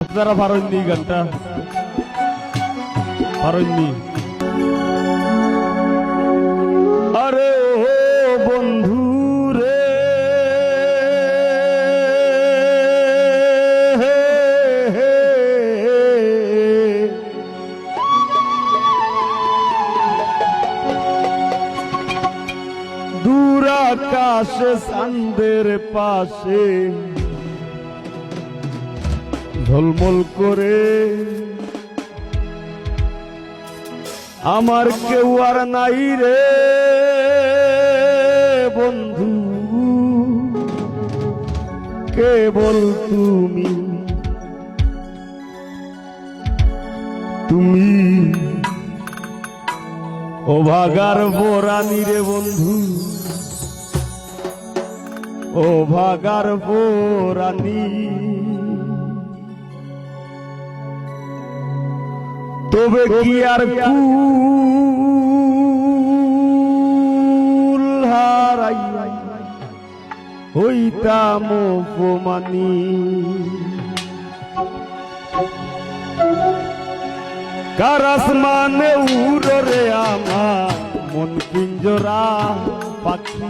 আপনারা পারেননি গানটা, পারেননি? আরে ও বন্ধু রে, দূর আকাশে চাঁদের পাশে ঝলমল করে আমার কেউ আর নাই রে বন্ধু, কেবল তুমি তুমি ও ভাগার বোরানি রে বন্ধু, ও ভাগার বোরানি। তবে কি আর কুল হারাই হইতাম অপমানি, কার আসমানে উড়রে আমার মন পিঞ্জরা পাখি।